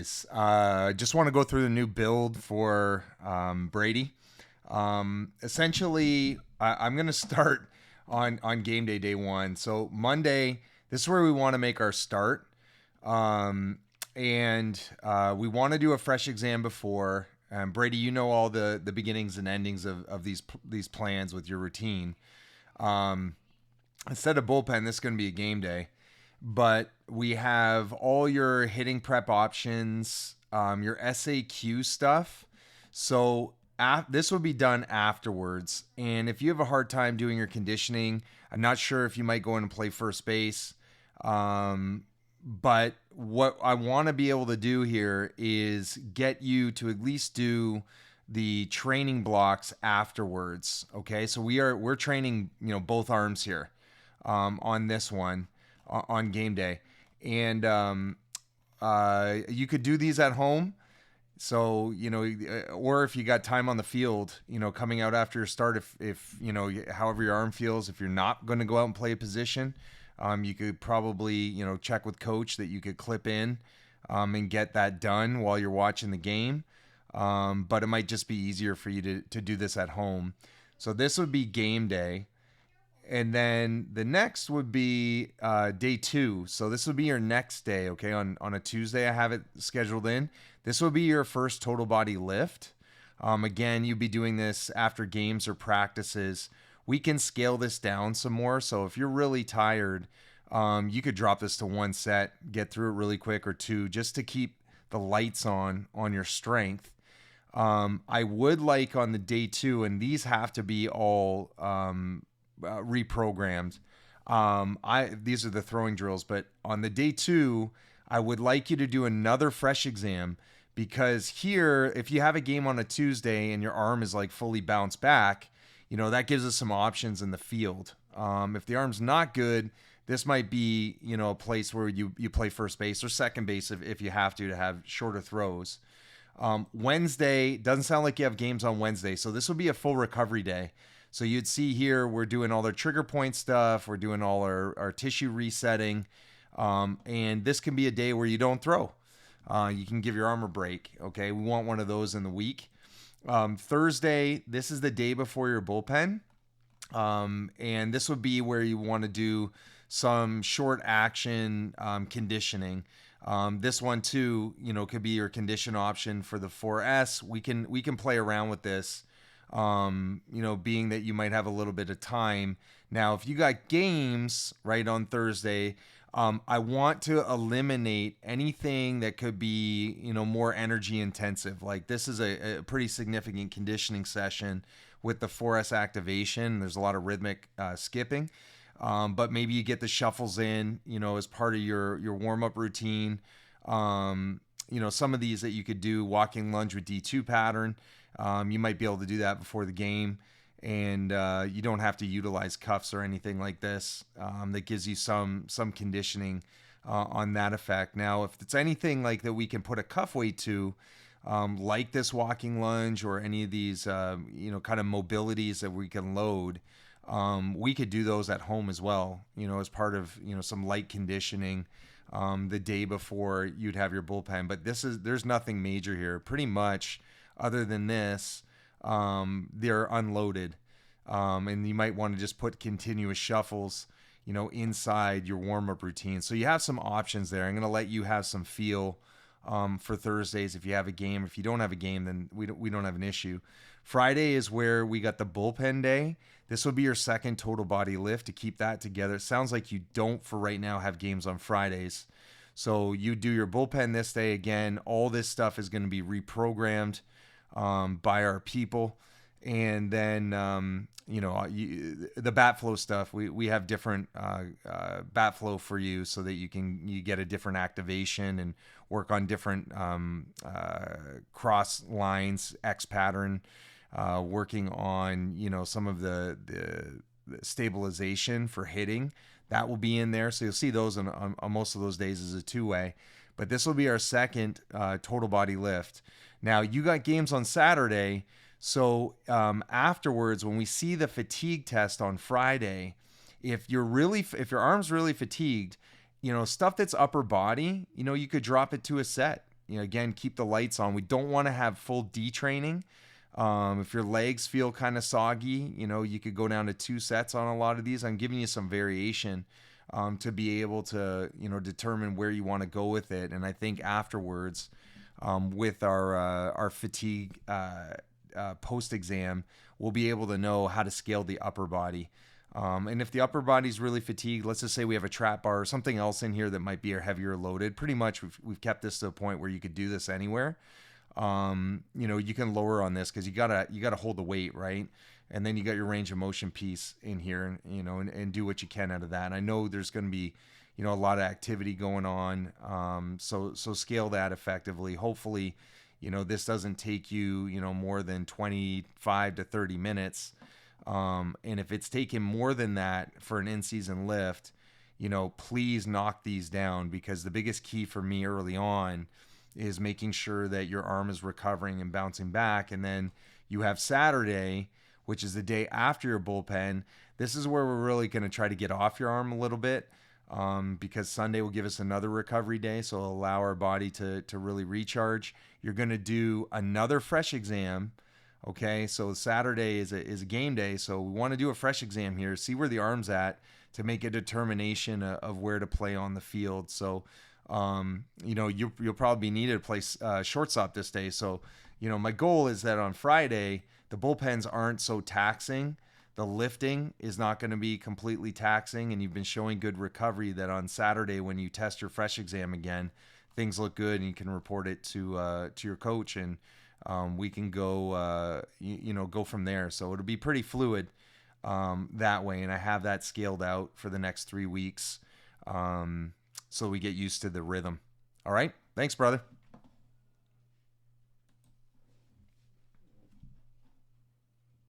Just want to go through the new build for Brady. Essentially, I'm going to start on game day one. So Monday, this is where we want to make our start, and we want to do a fresh exam before. Brady, you know all the beginnings and endings of these plans with your routine. Um, Instead of bullpen, this is going to be a game day, but we have all your hitting prep options, your SAQ stuff. So this would be done afterwards. And if you have a hard time doing your conditioning, I'm not sure if you might go in and play first base. But what I want to be able to do here is get you to at least do the training blocks afterwards. Okay, so we're training, both arms here on this one on game day, and you could do these at home. So or if you got time on the field, coming out after your start, if however your arm feels, if you're not going to go out and play a position, you could probably check with coach that you could clip in and get that done while you're watching the game. But it might just be easier for you to do this at home. So this would be game day. And then the next would be day two. So this would be your next day, okay? On a Tuesday, I have it scheduled in. This will be your first total body lift. Again, you'd be doing this after games or practices. We can scale this down some more. So if you're really tired, you could drop this to one set, get through it really quick, or two, just to keep the lights on your strength. I would like on the day two, and these have to be all reprogrammed. These are the throwing drills, but on the day two, I would like you to do another fresh exam, because here, if you have a game on a Tuesday and your arm is like fully bounced back, that gives us some options in the field. If the arm's not good, this might be a place where you play first base or second base if you have to have shorter throws. Wednesday doesn't sound like you have games on Wednesday, so this will be a full recovery day. So you'd see here, we're doing all our trigger point stuff. We're doing all our tissue resetting. And this can be a day where you don't throw. You can give your arm a break. Okay. We want one of those in the week. Thursday, this is the day before your bullpen. And this would be where you want to do some short action conditioning. This one too, could be your condition option for the 4S. We can play around with this. Being that you might have a little bit of time. Now, if you got games right on Thursday, I want to eliminate anything that could be, more energy intensive. Like this is a pretty significant conditioning session with the 4S activation. There's a lot of rhythmic skipping. But maybe you get the shuffles in, as part of your warm-up routine. Some of these that you could do, walking lunge with D2 pattern. You might be able to do that before the game, and you don't have to utilize cuffs or anything like this. That gives you some conditioning on that effect. Now, if it's anything like that we can put a cuff weight to, like this walking lunge or any of these, kind of mobilities that we can load, we could do those at home as well, as part of, some light conditioning the day before you'd have your bullpen. But there's nothing major here. Pretty much, other than this, they're unloaded. And you might want to just put continuous shuffles, inside your warm-up routine. So you have some options there. I'm going to let you have some feel for Thursdays if you have a game. If you don't have a game, then we don't have an issue. Friday is where we got the bullpen day. This will be your second total body lift to keep that together. It sounds like you don't, for right now, have games on Fridays. So you do your bullpen this day. Again, all this stuff is going to be reprogrammed by our people. And then, the bat flow stuff, we have different bat flow for you so that you get a different activation and work on different cross lines, X pattern, working on, some of the stabilization for hitting. That will be in there. So you'll see those on most of those days as a two-way. But this will be our second total body lift. Now, you got games on Saturday. So afterwards, when we see the fatigue test on Friday, if your arm's really fatigued, stuff that's upper body, you could drop it to a set. again, keep the lights on. We don't want to have full detraining. If your legs feel kind of soggy, you could go down to 2 sets on a lot of these. I'm giving you some variation to be able to, determine where you want to go with it. And I think afterwards, with our fatigue post exam, we'll be able to know how to scale the upper body. And if the upper body's really fatigued, let's just say we have a trap bar or something else in here that might be heavier loaded. Pretty much, we've kept this to a point where you could do this anywhere. You can lower on this because you gotta hold the weight, right? And then you got your range of motion piece in here, and do what you can out of that. And I know there's going to be, a lot of activity going on. So scale that effectively. Hopefully, this doesn't take you, more than 25 to 30 minutes. And if it's taken more than that for an in-season lift, please knock these down, because the biggest key for me early on is making sure that your arm is recovering and bouncing back. And then you have Saturday, which is the day after your bullpen. This is where we're really going to try to get off your arm a little bit, because Sunday will give us another recovery day, so it'll allow our body to really recharge. You're going to do another fresh exam. Okay, so Saturday is a game day, so we want to do a fresh exam here, see where the arm's at, to make a determination of where to play on the field. So, you'll probably be needed to play shortstop this day. So, my goal is that on Friday, the bullpens aren't so taxing. The lifting is not going to be completely taxing, and you've been showing good recovery, that on Saturday when you test your fresh exam again, things look good and you can report it to your coach, and we can go go from there. So it'll be pretty fluid that way, and I have that scaled out for the next 3 weeks, so we get used to the rhythm. All right, thanks, brother.